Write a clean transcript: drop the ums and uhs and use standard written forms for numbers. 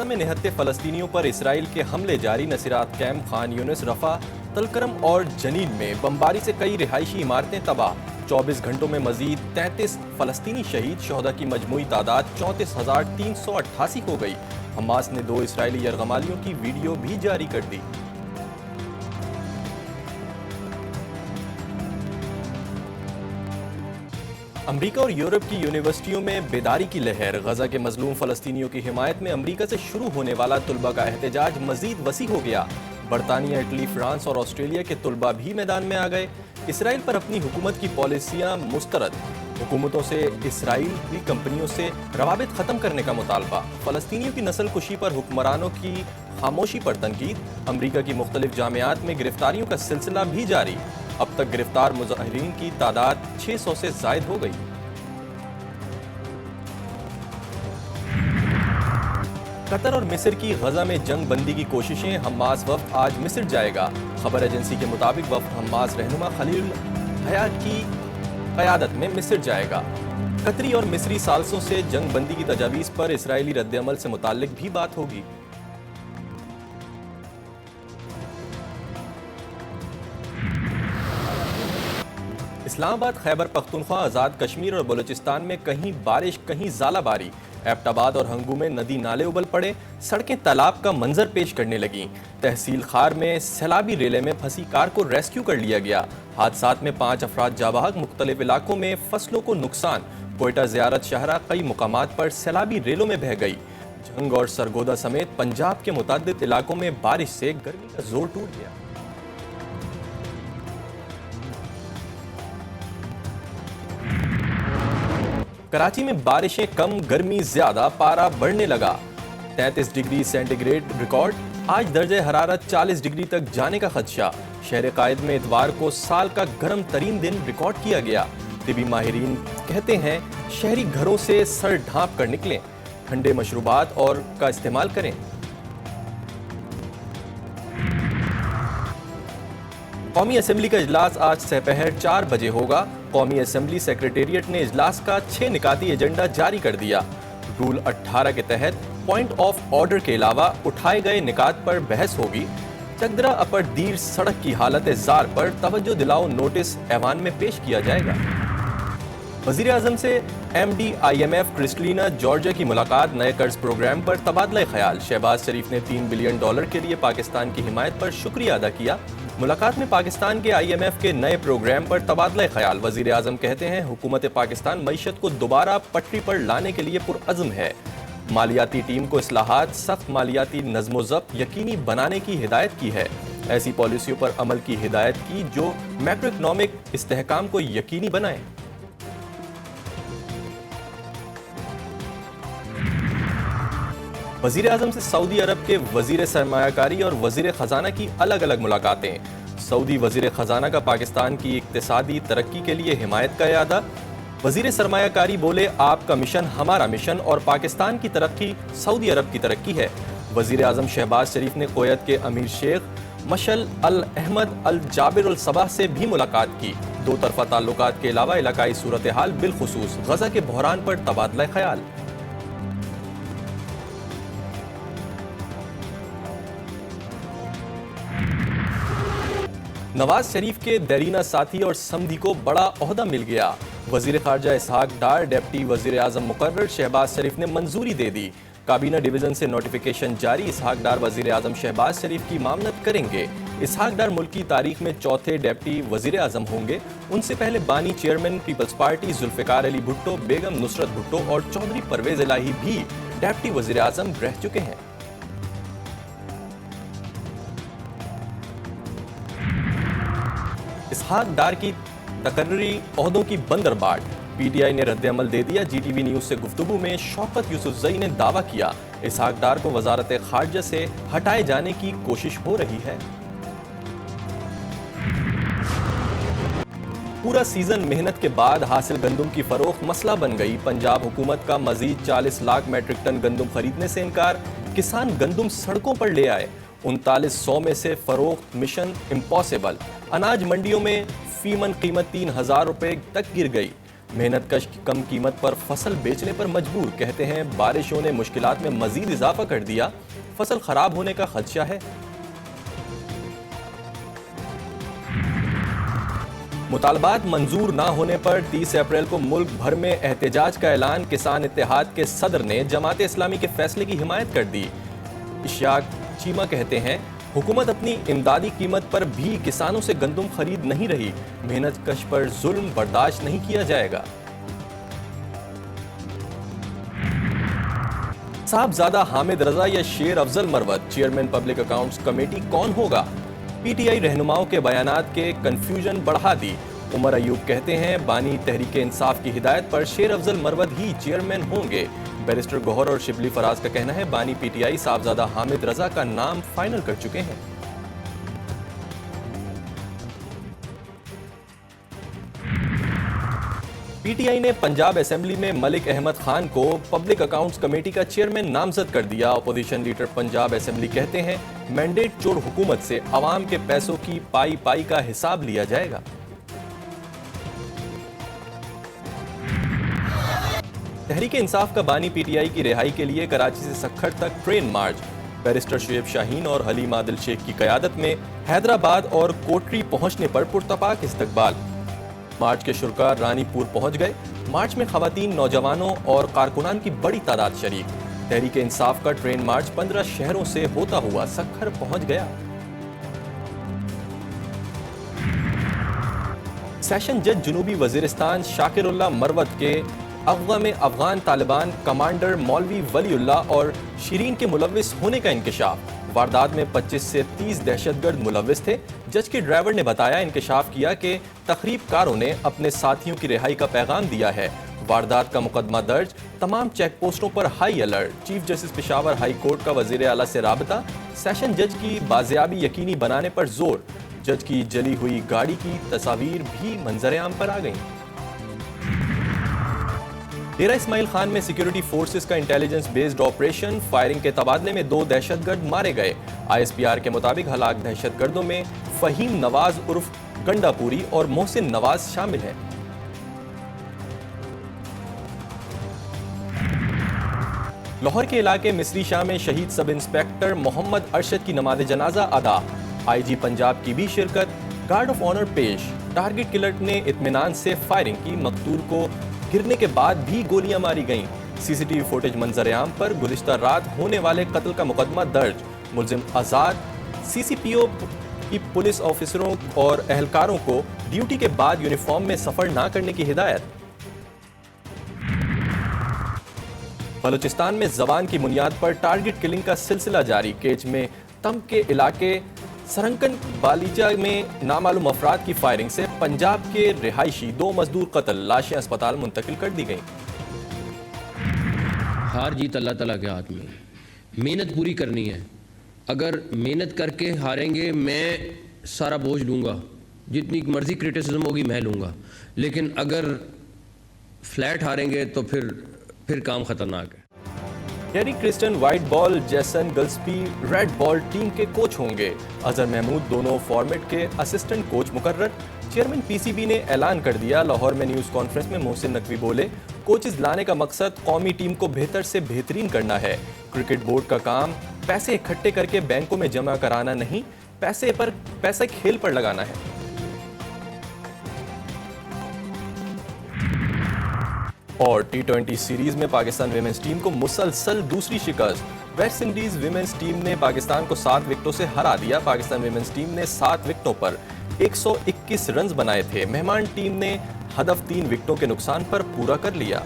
میں نہتے فلسطینیوں پر اسرائیل کے حملے جاری۔ نصیرات کیمپ، خان یونس، رفح، تلکرم اور جنین میں بمباری سے کئی رہائشی عمارتیں تباہ۔ 24 گھنٹوں میں مزید 33 فلسطینی شہید، شہداء کی مجموعی تعداد 34,388 ہو گئی۔ حماس نے 2 اسرائیلی یرغمالیوں کی ویڈیو بھی جاری کر دی۔ امریکہ اور یورپ کی یونیورسٹیوں میں بیداری کی لہر۔ غزہ کے مظلوم فلسطینیوں کی حمایت میں امریکہ سے شروع ہونے والا طلباء کا احتجاج مزید وسیع ہو گیا۔ برطانیہ، اٹلی، فرانس اور آسٹریلیا کے طلباء بھی میدان میں آ گئے۔ اسرائیل پر اپنی حکومت کی پالیسیاں مسترد، حکومتوں سے اسرائیلی کمپنیوں سے روابط ختم کرنے کا مطالبہ۔ فلسطینیوں کی نسل کشی پر حکمرانوں کی خاموشی پر تنقید۔ امریکہ کی مختلف جامعات میں گرفتاریوں کا سلسلہ بھی جاری۔ اب تک گرفتار مظاہرین کی تعداد 600 سے زائد ہو گئی۔ قطر اور مصر کی غزہ میں جنگ بندی کی کوششیں۔ حماس وفد آج مصر جائے گا۔ خبر ایجنسی کے مطابق وفد حماس رہنما خلیل حیات کی قیادت میں مصر جائے گا۔ قطری اور مصری ثالثوں سے جنگ بندی کی تجاویز پر اسرائیلی رد عمل سے متعلق بھی بات ہوگی۔ اسلام آباد، خیبر پختونخوا، آزاد کشمیر اور بلوچستان میں کہیں بارش کہیں ژالہ باری۔ ایبٹ آباد اور ہنگو میں ندی نالے ابل پڑے، سڑکیں تالاب کا منظر پیش کرنے لگیں۔ تحصیل خار میں سیلابی ریلے میں پھنسی کار کو ریسکیو کر لیا گیا۔ حادثات میں 5 افراد جاں بحق، مختلف علاقوں میں فصلوں کو نقصان۔ کوئٹہ زیارت شاہراہ کئی مقامات پر سیلابی ریلوں میں بہہ گئی۔ جھنگ اور سرگودا سمیت پنجاب کے متعدد علاقوں میں بارش سے گرمی کا زور ٹوٹ گیا۔ کراچی میں بارشیں کم، گرمی زیادہ، پارہ بڑھنے لگا۔ 33 ڈگری سینٹی گریڈ ریکارڈ۔ آج درجہ حرارت 40 ڈگری تک جانے کا خدشہ۔ شہر قائد میں اتوار کو سال کا گرم ترین دن ریکارڈ کیا گیا۔ طبی ماہرین کہتے ہیں شہری گھروں سے سر ڈھانپ کر نکلیں، ٹھنڈے مشروبات اور کا استعمال کریں۔ قومی اسمبلی کا اجلاس آج سپہر 4 بجے ہوگا۔ قومی اسمبلی سیکریٹریٹ نے اجلاس کا 6 نکاتی ایجنڈا جاری کر دیا۔ رول 18 کے تحت پوائنٹ آف آرڈر کے علاوہ اٹھائے گئے نکات پر بحث ہوگی۔ چکدرا اپر دیر سڑک کی حالت زار پر توجہ دلاؤ نوٹس ایوان میں پیش کیا جائے گا۔ وزیر اعظم سے M D I M F Kristalina Georgieva کی ملاقات۔ نئے قرض پروگرام پر تبادلہ خیال۔ شہباز شریف نے $3 بلین کے لیے پاکستان کی حمایت پر شکریہ ادا کیا۔ ملاقات میں پاکستان کے آئی ایم ایف کے نئے پروگرام پر تبادلہ خیال۔ وزیر اعظم کہتے ہیں حکومت پاکستان معیشت کو دوبارہ پٹری پر لانے کے لیے پرعزم ہے۔ مالیاتی ٹیم کو اصلاحات، سخت مالیاتی نظم و ضبط یقینی بنانے کی ہدایت کی ہے۔ ایسی پالیسیوں پر عمل کی ہدایت کی جو میکرو اکنامک استحکام کو یقینی بنائیں۔ وزیر اعظم سے سعودی عرب کے وزیر سرمایہ کاری اور وزیر خزانہ کی الگ الگ ملاقاتیں۔ سعودی وزیر خزانہ کا پاکستان کی اقتصادی ترقی کے لیے حمایت کا اعادہ۔ وزیر سرمایہ کاری بولے آپ کا مشن ہمارا مشن اور پاکستان کی ترقی سعودی عرب کی ترقی ہے۔ وزیر اعظم شہباز شریف نے کویت کے امیر شیخ مشعل الاحمد الجابر الصباح سے بھی ملاقات کی۔ دو طرفہ تعلقات کے علاوہ علاقائی صورتحال بالخصوص غزہ کے بحران پر تبادلہ خیال۔ نواز شریف کے دیرینہ ساتھی اور سمدھی کو بڑا عہدہ مل گیا۔ وزیر خارجہ اسحاق ڈار ڈپٹی وزیر اعظم مقرر۔ شہباز شریف نے منظوری دے دی۔ کابینہ ڈویژن سے نوٹیفیکیشن جاری۔ اسحاق ڈار وزیر اعظم شہباز شریف کی معاونت کریں گے۔ اسحاق ڈار ملک کی تاریخ میں چوتھے ڈپٹی وزیر اعظم ہوں گے۔ ان سے پہلے بانی chairman Peoples party Zulfiqar Ali Bhutto, بیگم نصرت بھٹو اور چودھری پرویز الہی بھی ڈپٹی وزیر اعظم رہ چکے ہیں۔ اسحاق ڈار کی تقرری عہدوں کی بندر باٹ۔ پی ٹی آئی نے رد عمل دے دیا۔ جی ٹی وی نیوز سے گفتگو میں شوکت یوسفزئی نے دعویٰ کیا اسحاق ڈار کو وزارت خارجہ سے ہٹائے جانے کی کوشش ہو رہی ہے۔ پورا سیزن محنت کے بعد حاصل گندم کی فروخت مسئلہ بن گئی۔ پنجاب حکومت کا مزید 40 لاکھ میٹرک ٹن گندم خریدنے سے انکار۔ کسان گندم سڑکوں پر لے آئے۔ 3900 میں سے فروخت مشن امپاسبل۔ اناج منڈیوں میں فی من قیمت 3000 روپے تک گر گئی۔ محنت کش کم قیمت پر فصل بیچنے پر مجبور، کہتے ہیں بارشوں نے مشکلات میں مزید اضافہ کر دیا، فصل خراب ہونے کا خدشہ ہے۔ مطالبات منظور نہ ہونے پر 30 اپریل کو ملک بھر میں احتجاج کا اعلان، کسان اتحاد کے صدر نے جماعت اسلامی کے فیصلے کی حمایت کر دی۔ اشاق چیمہ کہتے ہیں حکومت اپنی امدادی قیمت پر بھی کسانوں سے گندم خرید نہیں رہی، محنت کش پر ظلم برداشت نہیں کیا جائے گا۔ صاحبزادہ حامد رضا یا شیر افضل مروت چیئرمین پبلک اکاؤنٹس کمیٹی کون ہوگا؟ پی ٹی آئی رہنماؤں کے بیانات کے کنفیوژن بڑھا دی۔ عمر ایوب کہتے ہیں بانی تحریک انصاف کی ہدایت پر شیر افضل مروت ہی چیئرمین ہوں گے۔ بیرسٹر گوہر اور شبلی فراز کا کہنا ہے بانی پی ٹی آئی صاحبزادہ حامد رضا کا نام فائنل کر چکے ہیں۔ پی ٹی آئی نے پنجاب اسمبلی میں ملک احمد خان کو پبلک اکاؤنٹس کمیٹی کا چیئرمین نامزد کر دیا۔ اپوزیشن لیڈر پنجاب اسمبلی کہتے ہیں مینڈیٹ چوڑ حکومت سے عوام کے پیسوں کی پائی پائی کا حساب لیا جائے گا۔ تحریک انصاف کا بانی پی ٹی آئی کی رہائی کے لیے کراچی سے سکھڑ تک ٹرین مارچ، بیرسٹر شعیب شاہین اور حلیم عادل شیخ کی قیادت میں حیدرآباد اور کوٹری پہنچنے پر پرتپاک استقبال۔ مارچ کے شرکا رانی پور پہنچ گئے۔ مارچ میں خواتین، نوجوانوں اور کارکنان کی بڑی تعداد شریک۔ تحریک انصاف کا ٹرین مارچ 15 شہروں سے ہوتا ہوا سکھر پہنچ گیا۔ سیشن جج جنوبی وزیرستان شاکر اللہ مروت کے اغوا میں افغان طالبان کمانڈر مولوی ولی اللہ اور شیرین کے ملوث ہونے کا انکشاف۔ واردات میں 25 سے 30 دہشت گرد ملوث تھے۔ جج کے ڈرائیور نے بتایا انکشاف کیا کہ تخریب کاروں نے اپنے ساتھیوں کی رہائی کا پیغام دیا ہے۔ واردات کا مقدمہ درج، تمام چیک پوسٹوں پر high alert. Chief justice Peshawar high court کا وزیر اعلیٰ سے رابطہ، سیشن جج کی بازیابی یقینی بنانے پر زور۔ جج کی جلی ہوئی گاڑی کی تصاویر بھی منظر عام پر آ گئیں۔ ڈیرہ اسماعیل خان میں سیکیورٹی فورسز کا انٹیلیجنس بیسڈ آپریشن، فائرنگ کے تبادلے میں 2 دہشت گرد مارے گئے۔ آئی ایس پی آر کے مطابق ہلاک دہشت گردوں میں فہیم نواز عرف گنڈا پوری اور محسن نواز شامل ہیں۔ لاہور کے علاقے مصری شاہ میں شہید سب انسپیکٹر محمد ارشد کی نماز جنازہ ادا، آئی جی پنجاب کی بھی شرکت، گارڈ آف آنر پیش۔ ٹارگٹ کلر نے اطمینان سے فائرنگ کی، مقتول کو گرنے کے بعد بھی گولیاں ماری گئیں۔ سی سی ٹی وی فوٹیج منظر عام پر، گزشتہ رات ہونے والے قتل کا مقدمہ درج، ملزم آزاد۔ سی سی پی او کی پولیس آفیسروں اور اہلکاروں کو ڈیوٹی کے بعد یونیفارم میں سفر نہ کرنے کی ہدایت۔ بلوچستان میں زبان کی بنیاد پر ٹارگٹ کلنگ کا سلسلہ جاری، کیچ میں تم کے علاقے سرنکن بالیچہ میں نامعلوم افراد کی فائرنگ سے پنجاب کے رہائشی 2 مزدور قتل، لاشیں اسپتال منتقل کر دی گئیں۔ ہار جیت اللہ تعالیٰ کے ہاتھ میں، محنت پوری کرنی ہے۔ اگر محنت کر کے ہاریں گے میں سارا بوجھ لوں گا، جتنی مرضی کرٹیسزم ہوگی میں لوں گا، لیکن اگر فلیٹ ہاریں گے تو پھر کام خطرناک ہے۔ Terry کرسٹن white ball, Jason گلسپی red بال ٹیم کے کوچ ہوں گے۔ اظہر محمود دونوں فارمیٹ کے اسسٹنٹ کوچ مقرر۔ چیئرمین پی سی بی نے اعلان کر دیا۔ لاہور میں نیوز کانفرنس میں محسن نقوی بولے کوچز لانے کا مقصد قومی ٹیم کو بہتر سے بہترین کرنا ہے۔ کرکٹ بورڈ کا کام پیسے اکٹھے کر کے بینکوں میں جمع کرانا نہیں، پیسے کھیل پر لگانا ہے۔ اور T20 سیریز میں پاکستان ویمنز ٹیم کو مسلسل دوسری شکست، ویسٹ انڈیز ویمنز ٹیم نے پاکستان کو 7 وکٹوں سے ہرا دیا۔ پاکستان ویمنز ٹیم نے 7 وکٹوں پر 121 رنز بنائے تھے۔ مہمان ٹیم نے ہدف 3 وکٹوں کے نقصان پر پورا کر لیا۔